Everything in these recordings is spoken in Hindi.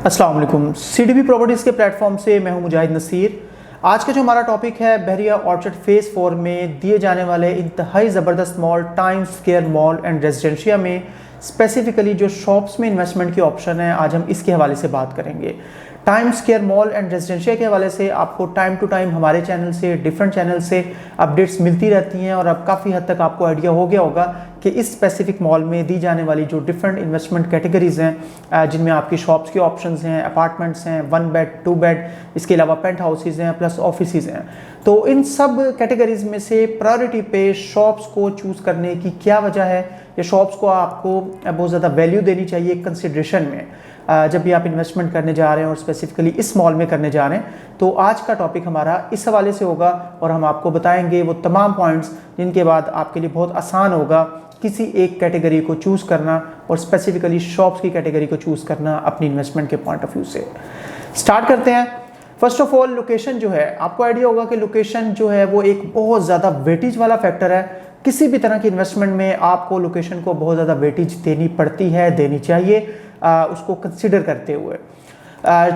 अस्सलाम वालेकुम। सीडीपी प्रॉपर्टीज़ के प्लेटफॉर्म से मैं हूं मुजाहिद नसीर। आज का जो हमारा टॉपिक है, बहरिया ऑर्चर्ड फेज़ 4 में दिए जाने वाले इंतहाई ज़बरदस्त mall time square mall and residencia में स्पेसिफिकली जो शॉप्स में इन्वेस्टमेंट की ऑप्शन है, आज हम इसके हवाले से बात करेंगे। Time square mall and residencia के हवाले से आपको टाइम टू टाइम हमारे चैनल से, डिफरेंट चैनल से अपडेट्स मिलती रहती हैं और अब काफ़ी हद तक आपको आइडिया हो गया होगा कि इस स्पेसिफिक मॉल में दी जाने वाली जो डिफरेंट इन्वेस्टमेंट कैटेगरीज हैं, जिनमें आपकी शॉप्स की ऑप्शंस हैं, अपार्टमेंट्स हैं, 1 बेड 2 बेड, इसके अलावा पेंट हाउसेज हैं, प्लस ऑफिसेज हैं। तो इन सब कैटेगरीज में से प्रायोरिटी पे शॉप्स को चूज़ करने की क्या वजह है, या शॉप्स को आपको बहुत ज़्यादा वैल्यू देनी चाहिए कंसिड्रेशन में जब भी आप इन्वेस्टमेंट करने जा रहे हैं और स्पेसिफिकली इस मॉल में करने जा रहे हैं। तो आज का टॉपिक हमारा इस हवाले से होगा और हम आपको बताएंगे वो तमाम पॉइंट्स जिनके बाद आपके लिए बहुत आसान होगा किसी एक कैटेगरी को चूज़ करना और स्पेसिफिकली शॉप्स की कैटेगरी को चूज़ करना अपनी इन्वेस्टमेंट के पॉइंट ऑफ व्यू से। स्टार्ट करते हैं। फर्स्ट ऑफ ऑल, लोकेशन जो है, आपको आइडिया होगा कि लोकेशन जो है वो एक बहुत ज़्यादा वेटेज वाला फैक्टर है। किसी भी तरह की इन्वेस्टमेंट में आपको लोकेशन को बहुत ज़्यादा वेटेज देनी पड़ती है, देनी चाहिए, उसको कंसिडर करते हुए।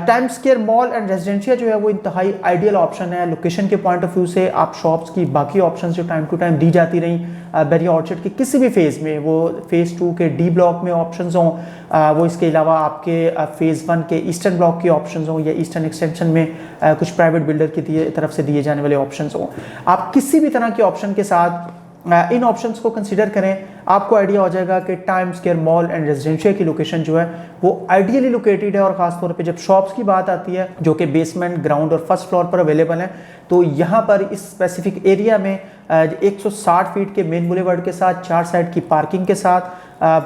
Time square mall and residencia जो है वो इंतहाई आइडियल ऑप्शन है लोकेशन के पॉइंट ऑफ व्यू से। आप शॉप्स की बाकी ऑप्शंस जो टाइम टू टाइम दी जाती रही बहरिया ऑर्चर्ड के किसी भी फेज़ में, वो फेज़ 2 के डी ब्लॉक में ऑप्शंस हों, वो इसके अलावा आपके फेज़ 1 के ईस्टर्न ब्लॉक की ऑप्शंस हों, या ईस्टर्न एक्सटेंशन में कुछ प्राइवेट बिल्डर की तरफ से दिए जाने वाले ऑप्शंस हों, आप किसी भी तरह के ऑप्शन के साथ इन ऑप्शंस को कंसीडर करें, आपको आइडिया हो जाएगा कि time square mall and residencia की लोकेशन जो है वो आइडियली लोकेटेड है। और ख़ासतौर पे जब शॉप्स की बात आती है जो कि बेसमेंट, ग्राउंड और फर्स्ट फ्लोर पर अवेलेबल है, तो यहाँ पर इस स्पेसिफिक एरिया में 160 फीट के मेन बुलेवर्ड के साथ 4 साइड की पार्किंग के साथ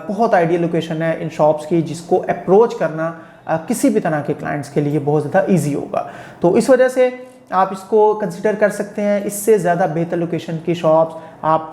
बहुत आइडियल लोकेशन है इन शॉप्स की, जिसको अप्रोच करना किसी भी तरह के क्लाइंट्स के लिए बहुत ज़्यादा ईजी होगा। तो इस वजह से आप इसको कंसिडर कर सकते हैं। इससे ज़्यादा बेहतर लोकेशन की शॉप्स आप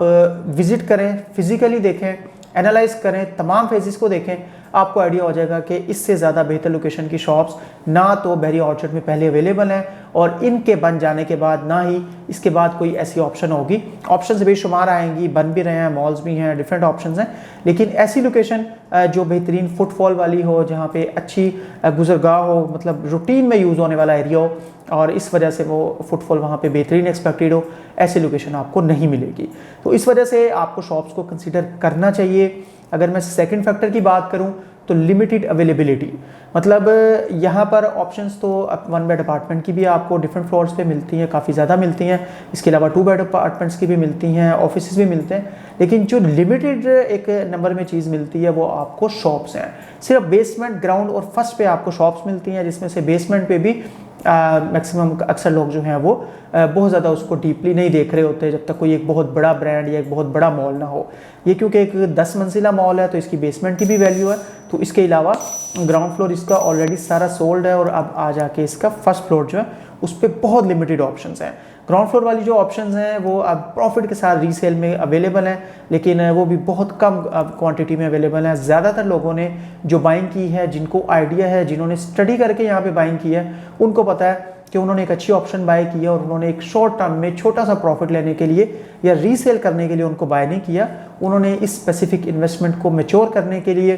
विज़िट करें, फिज़िकली देखें, एनालाइज करें, तमाम फेजेस को देखें, आपको आइडिया हो जाएगा कि इससे ज़्यादा बेहतर लोकेशन की शॉप्स ना तो बहरिया ऑर्चर्ड में पहले अवेलेबल हैं और इनके बन जाने के बाद ना ही इसके बाद कोई ऐसी ऑप्शन होगी। ऑप्शंस बेशुमार आएंगी, बन भी रहे हैं, मॉल्स भी हैं, डिफरेंट ऑप्शंस हैं, लेकिन ऐसी लोकेशन जो बेहतरीन फुटफॉल वाली हो, जहाँ पे अच्छी गुजरगाह हो, मतलब रूटीन में यूज़ होने वाला एरिया हो और इस वजह से वो फुटफॉल वहाँ पे बेहतरीन एक्सपेक्टेड हो, ऐसी लोकेशन आपको नहीं मिलेगी। तो इस वजह से आपको शॉप्स को कंसीडर करना चाहिए। अगर मैं सेकंड फैक्टर की बात करूं तो लिमिटेड अवेलेबिलिटी, मतलब यहाँ पर ऑप्शंस तो 1 बेड अपार्टमेंट की भी आपको डिफरेंट फ्लोर्स पे मिलती हैं, काफ़ी ज़्यादा मिलती हैं। इसके अलावा 2 बेड अपार्टमेंट्स की भी मिलती हैं, ऑफिस भी मिलते हैं, लेकिन जो लिमिटेड एक नंबर में चीज़ मिलती है वो आपको शॉप्स हैं। सिर्फ बेसमेंट, ग्राउंड और फर्स्ट पे आपको शॉप्स मिलती हैं, जिसमें से बेसमेंट पे भी मैक्सिमम अक्सर लोग जो हैं वो बहुत ज़्यादा उसको डीपली नहीं देख रहे होते जब तक कोई एक बहुत बड़ा ब्रांड या एक बहुत बड़ा मॉल ना हो। ये क्योंकि एक 10 मंजिला मॉल है तो इसकी बेसमेंट की भी वैल्यू है, तो इसके अलावा ग्राउंड फ्लोर इसका ऑलरेडी सारा सोल्ड है और अब आ जाके इसका फर्स्ट फ्लोर जो है उस पर बहुत लिमिटेड ऑप्शंस हैं। ग्राउंड फ्लोर वाली जो ऑप्शंस हैं वो अब प्रॉफिट के साथ रीसेल में अवेलेबल हैं, लेकिन वो भी बहुत कम क्वांटिटी में अवेलेबल हैं। ज़्यादातर लोगों ने जो बाइंग की है, जिनको आइडिया है, जिन्होंने स्टडी करके यहाँ पे बाइंग की है, उनको पता है कि उन्होंने एक अच्छी ऑप्शन बाय की है और उन्होंने एक शॉर्ट टर्म में छोटा सा प्रॉफिट लेने के लिए या रीसेल करने के लिए उनको बाय नहीं किया। उन्होंने इस स्पेसिफिक इन्वेस्टमेंट को मैच्योर करने के लिए,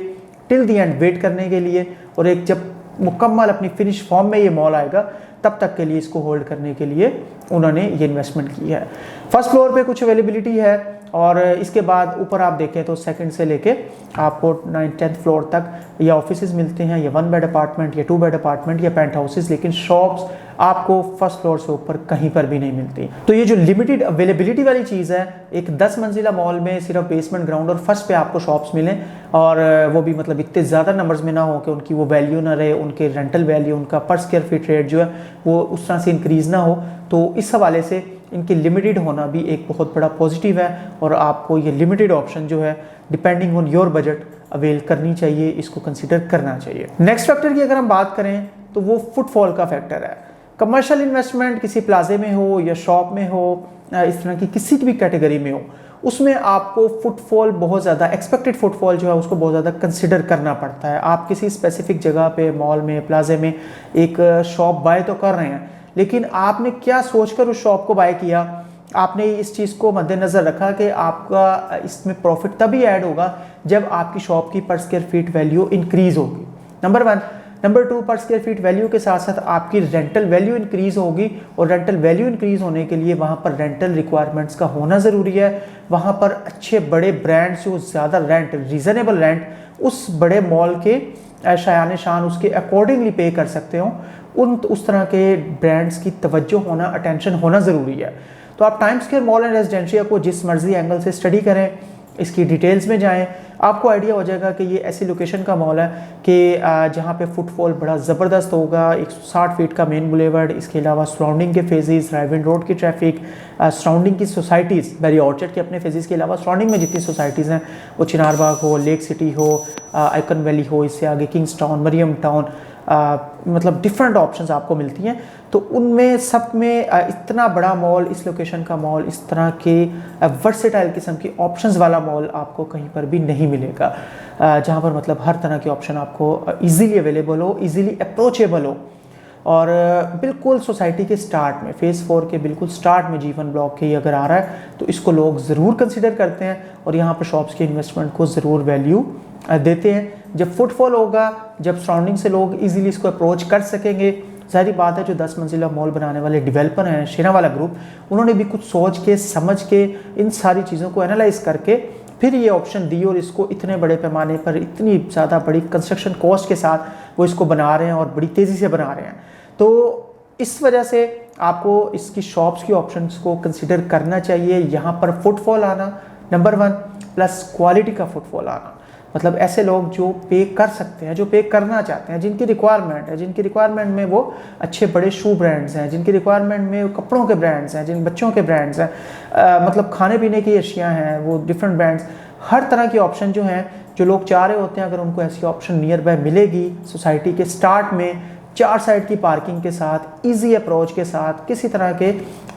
टिल दी एंड वेट करने के लिए, और एक जब मुकम्मल अपनी फिनिश फॉर्म में ये मॉल आएगा तब तक के लिए इसको होल्ड करने के लिए उन्होंने ये इन्वेस्टमेंट की है। फर्स्ट फ्लोर पे कुछ अवेलेबिलिटी है और इसके बाद ऊपर आप देखें तो सेकंड से लेके आपको 9th-10th फ्लोर तक या ऑफिसेज मिलते हैं, या 1 बेड अपार्टमेंट या 2 बेड अपार्टमेंट या पेंट हाउसेज, लेकिन शॉप्स आपको फर्स्ट फ्लोर से ऊपर कहीं पर भी नहीं मिलती। तो ये जो लिमिटेड अवेलेबिलिटी वाली चीज़ है, एक 10 मंजिला मॉल में सिर्फ बेसमेंट, ग्राउंड और फर्स्ट पे आपको शॉप्स मिलें और वो भी मतलब इतने ज़्यादा नंबर्स में ना हो कि उनकी वो वैल्यू ना रहे, उनके रेंटल वैल्यू, उनका पर स्क्वायर फीट रेट जो है वो उस तरह से इंक्रीज़ ना हो, तो इस हवाले से इनकी लिमिटेड होना भी एक बहुत बड़ा पॉजिटिव है और आपको ये लिमिटेड ऑप्शन जो है depending on your budget avail करनी चाहिए, इसको कंसिडर करना चाहिए। नेक्स्ट फैक्टर की अगर हम बात करें तो वो फुटफॉल का फैक्टर है। कमर्शियल इन्वेस्टमेंट किसी प्लाजे में हो या शॉप में हो, इस तरह की किसी भी कैटेगरी में हो, उसमें आपको फुटफॉल बहुत ज़्यादा, एक्सपेक्टेड फुटफॉल जो है उसको बहुत ज़्यादा कंसिडर करना पड़ता है। आप किसी स्पेसिफिक जगह पे, मॉल में, प्लाजे में एक शॉप बाय तो कर रहे हैं, लेकिन आपने क्या सोचकर उस शॉप को बाय किया? आपने इस चीज़ को मद्देनज़र रखा कि आपका इसमें प्रॉफिट तभी ऐड होगा जब आपकी शॉप की पर स्क्वायर फीट वैल्यू इंक्रीज़ होगी, नंबर 1। नंबर 2, पर स्क्वायर फीट वैल्यू के साथ साथ आपकी रेंटल वैल्यू इंक्रीज होगी, और रेंटल वैल्यू इंक्रीज होने के लिए वहाँ पर रेंटल रिक्वायरमेंट्स का होना ज़रूरी है। वहाँ पर अच्छे बड़े ब्रांड्स जो ज़्यादा रेंट, रीज़नेबल रेंट उस बड़े मॉल के शायान शान उसके अकॉर्डिंगली पे कर सकते हो, उस तरह के ब्रांड्स की तवज्जो होना, अटेंशन होना ज़रूरी है। तो आप times square mall and residencia को जिस मर्जी एंगल से स्टडी करें, इसकी डिटेल्स में जाएं, आपको आइडिया हो जाएगा कि ये ऐसी लोकेशन का मॉल है कि जहाँ पे फुटफॉल बड़ा ज़बरदस्त होगा। 160 फीट का मेन बुलेवर्ड, इसके अलावा सराउंडिंग के फेजेस, राइविंड रोड की ट्रैफिक, सराउंडिंग की सोसाइटीज़, बेरी ऑर्चर्ड के अपने फेजेस के अलावा सराउंडिंग में जितनी सोसाइटीज़ हैं, वो चिनार बाग हो, लेक सिटी हो, आइकन वैली हो, इससे आगे किंग्स टाउन, मरियम टाउन, मतलब डिफरेंट ऑप्शंस आपको मिलती हैं। तो उनमें सब में इतना बड़ा मॉल, इस लोकेशन का मॉल, इस तरह के वर्सेटाइल किस्म के ऑप्शंस वाला मॉल आपको कहीं पर भी नहीं मिलेगा, जहाँ पर मतलब हर तरह के ऑप्शन आपको इजीली अवेलेबल हो, इजीली अप्रोचेबल हो। और बिल्कुल सोसाइटी के स्टार्ट में, फेज़ 4 के बिल्कुल स्टार्ट में G1 ब्लॉक के अगर आ रहा है तो इसको लोग ज़रूर कंसिडर करते हैं और यहाँ पर शॉप्स के इन्वेस्टमेंट को ज़रूर वैल्यू देते हैं। जब फुटफॉल होगा, जब सराउंडिंग से लोग इजीली इसको अप्रोच कर सकेंगे, ज़ाहिर बात है जो 10 मंजिला मॉल बनाने वाले डेवलपर हैं शेरावाला ग्रुप, उन्होंने भी कुछ सोच के समझ के इन सारी चीज़ों को एनालाइज करके फिर ये ऑप्शन दी और इसको इतने बड़े पैमाने पर, इतनी ज़्यादा बड़ी कंस्ट्रक्शन कॉस्ट के साथ वो इसको बना रहे हैं और बड़ी तेज़ी से बना रहे हैं। तो इस वजह से आपको इसकी शॉप्स की ऑप्शंस को कंसिडर करना चाहिए। यहाँ पर फुटफॉल आना नंबर 1, प्लस क्वालिटी का फुटफॉल आना, मतलब ऐसे लोग जो पे कर सकते हैं, जो पे करना चाहते हैं, जिनकी रिक्वायरमेंट है, जिनकी रिक्वायरमेंट में वो अच्छे बड़े शू ब्रांड्स हैं, जिनकी रिक्वायरमेंट में कपड़ों के ब्रांड्स हैं, जिन बच्चों के ब्रांड्स हैं, मतलब खाने पीने की अशिया हैं, वो डिफरेंट ब्रांड्स, हर तरह की ऑप्शन जो हैं, जो लोग चाह रहे होते हैं, अगर उनको ऐसी ऑप्शन नियर बाय मिलेगी सोसाइटी के स्टार्ट में, 4 साइड की पार्किंग के साथ, इजी अप्रोच के साथ, किसी तरह के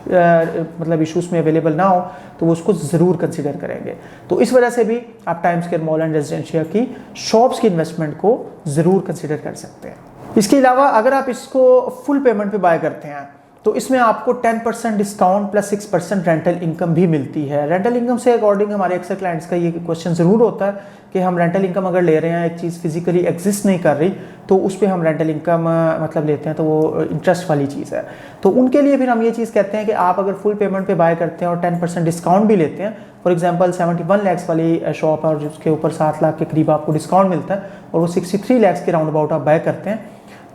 मतलब इश्यूज़ में अवेलेबल ना हो, तो वो उसको ज़रूर कंसिडर करेंगे। तो इस वजह से भी आप times square mall and residencia की शॉप्स की इन्वेस्टमेंट को ज़रूर कंसिडर कर सकते हैं। इसके अलावा अगर आप इसको फुल पेमेंट पे बाय करते हैं तो इसमें आपको 10% डिस्काउंट प्लस 6% रेंटल इनकम भी मिलती है। रेंटल इनकम से अकॉर्डिंग हमारे अक्सर क्लाइंट्स का ये क्वेश्चन ज़रूर होता है कि हम रेंटल इनकम अगर ले रहे हैं, एक चीज़ फिजिकली एग्जिस्ट नहीं कर रही, तो उस पर हम रेंटल इनकम मतलब लेते हैं, तो वो इंटरेस्ट वाली चीज़ है। तो उनके लिए फिर हम ये चीज़ कहते हैं कि आप अगर फुल पेमेंट पे बाय करते हैं और 10% डिस्काउंट भी लेते हैं, फॉर एग्जांपल 71 लाख वाली शॉप है और जिसके ऊपर 7 लाख के करीब आपको डिस्काउंट मिलता है और वो 63 लाख के राउंड अबाउट आप बाय करते हैं,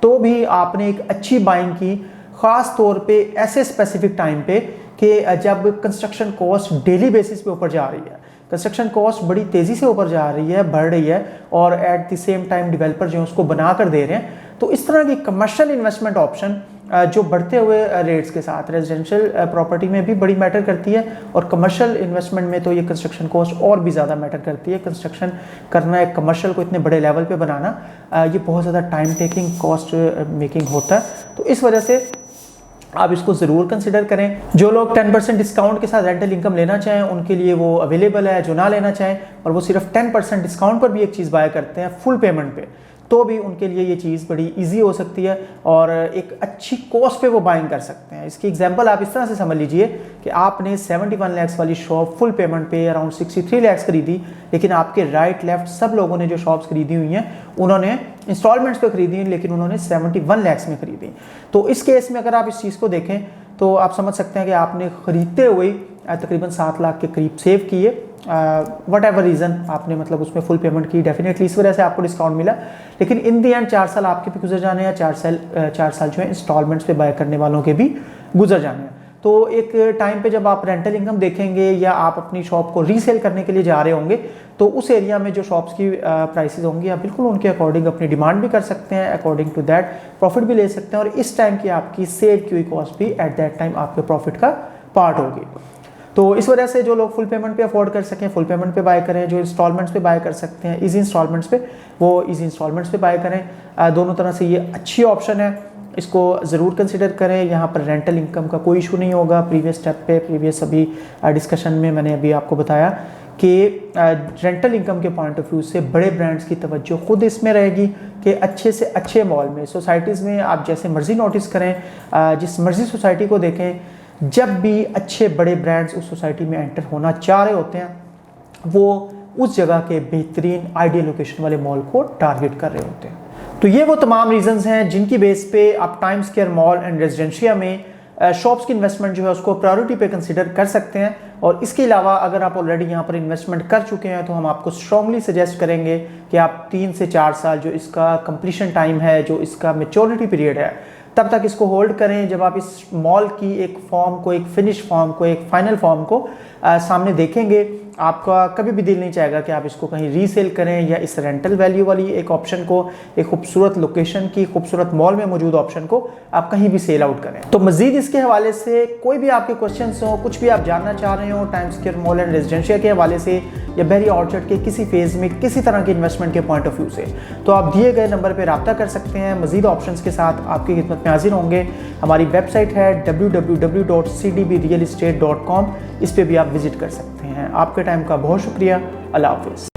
तो भी आपने एक अच्छी बाइंग की, ख़ास तौर पे ऐसे स्पेसिफिक टाइम पे कि जब कंस्ट्रक्शन कॉस्ट डेली बेसिस पे ऊपर जा रही है, कंस्ट्रक्शन कॉस्ट बड़ी तेज़ी से ऊपर जा रही है, बढ़ रही है, और at the same time developer जो है उसको बना कर दे रहे हैं। तो इस तरह की कमर्शियल इन्वेस्टमेंट ऑप्शन जो बढ़ते हुए रेट्स के साथ रेजिडेंशियल प्रॉपर्टी में भी बड़ी मैटर करती है, और कमर्शियल इन्वेस्टमेंट में तो ये कंस्ट्रक्शन कॉस्ट और भी ज़्यादा मैटर करती है। कंस्ट्रक्शन करना, एक कमर्शियल को इतने बड़े लेवल पे बनाना, ये बहुत ज़्यादा टाइम टेकिंग, कॉस्ट मेकिंग होता है। तो इस वजह से आप इसको ज़रूर कंसिडर करें। जो लोग 10% डिस्काउंट के साथ रेंटल इनकम लेना चाहें उनके लिए वो अवेलेबल है, जो ना लेना चाहें और वो सिर्फ 10% डिस्काउंट पर भी एक चीज़ बाय करते हैं फुल पेमेंट पे, तो भी उनके लिए ये चीज़ बड़ी इजी हो सकती है और एक अच्छी कॉस्ट पे वो बाइंग कर सकते हैं। इसकी एग्जांपल आप इस तरह से समझ लीजिए कि आपने 71 लाख वाली शॉप फुल पेमेंट पे अराउंड 63 लाख खरीदी, लेकिन आपके राइट लेफ्ट सब लोगों ने जो शॉप्स खरीदी हुई हैं उन्होंने इंस्टॉलमेंट्स पे खरीदी, लेकिन उन्होंने 71 लाख में खरीदी। तो इस केस में अगर आप इस चीज़ को देखें तो आप समझ सकते हैं कि आपने खरीदते हुए तकरीबन 7 लाख के करीब सेव किए, वट एवर रीज़न आपने मतलब उसमें फुल पेमेंट की, डेफिनेटली इस वजह से आपको डिस्काउंट मिला। लेकिन इन दी एंड 4 साल आपके भी गुजर जाने हैं, 4 साल जो है इंस्टॉलमेंट्स पे बाय करने वालों के भी गुजर जाने हैं। तो एक टाइम पे जब आप रेंटल इनकम देखेंगे या आप अपनी शॉप को रीसेल करने के लिए जा रहे होंगे, तो उस एरिया में जो शॉप्स की प्राइसेस होंगी आप बिल्कुल उनके अकॉर्डिंग अपनी डिमांड भी कर सकते हैं, अकॉर्डिंग टू दैट प्रॉफिट भी ले सकते हैं, और इस टाइम की आपकी सेव की हुई कॉस्ट भी एट दैट टाइम आपके प्रॉफिट का पार्ट होगी। तो इस वजह से जो लोग फुल पेमेंट पे अफोर्ड कर सकें फुल पेमेंट पे बाय करें, जो इंस्टॉलमेंट्स पे बाय कर सकते हैं इजी इंस्टॉलमेंट्स पे, वो इजी इंस्टॉलमेंट्स पे बाय करें। दोनों तरह से ये अच्छी ऑप्शन है, इसको ज़रूर कंसिडर करें। यहाँ पर रेंटल इनकम का कोई इशू नहीं होगा। प्रीवियस स्टेप पे, प्रीवियस अभी डिस्कशन में मैंने अभी आपको बताया कि रेंटल इनकम के पॉइंट ऑफ व्यू से बड़े ब्रांड्स की तवज्जो खुद इसमें रहेगी कि अच्छे से अच्छे मॉल में, सोसाइटीज़ में आप जैसे मर्जी नोटिस करें, जिस मर्जी सोसाइटी को देखें, जब भी अच्छे बड़े ब्रांड्स उस सोसाइटी में एंटर होना चाह रहे होते हैं, वो उस जगह के बेहतरीन आइडियल लोकेशन वाले मॉल को टारगेट कर रहे होते हैं। तो ये वो तमाम रीजंस हैं जिनकी बेस पे आप time square mall and residencia में शॉप्स की इन्वेस्टमेंट जो है उसको प्रायोरिटी पे कंसिडर कर सकते हैं। और इसके अलावा अगर आप ऑलरेडी यहाँ पर इन्वेस्टमेंट कर चुके हैं तो हम आपको स्ट्रांगली सजेस्ट करेंगे कि आप 3 से 4 साल जो इसका कंप्लीशन टाइम है, जो इसका मैच्योरिटी पीरियड है, तब तक इसको होल्ड करें। जब आप इस मॉल की एक फॉर्म को, एक फिनिश फॉर्म को, एक फाइनल फॉर्म को सामने देखेंगे, आपका कभी भी दिल नहीं चाहेगा कि आप इसको कहीं रीसेल करें या इस रेंटल वैल्यू वाली एक ऑप्शन को, एक खूबसूरत लोकेशन की, खूबसूरत मॉल में मौजूद ऑप्शन को आप कहीं भी सेल आउट करें। तो मजीद इसके हवाले से कोई भी आपके क्वेश्चन हो, कुछ भी आप जानना चाह रहे हो time square mall and residencia के हवाले से या बहरिया ऑर्चर्ड के किसी फेज़ में किसी तरह के इन्वेस्टमेंट के पॉइंट ऑफ व्यू से, तो आप दिए गए नंबर पर रब्ता कर सकते हैं। मजीद ऑप्शन के साथ आपकी खिदमत में हाजिर होंगे। हमारी वेबसाइट है www.cdbrealestate.com, इस पर भी आप विजिट कर सकते हैं। आपके टाइम का बहुत शुक्रिया। अल्लाह हाफिज़।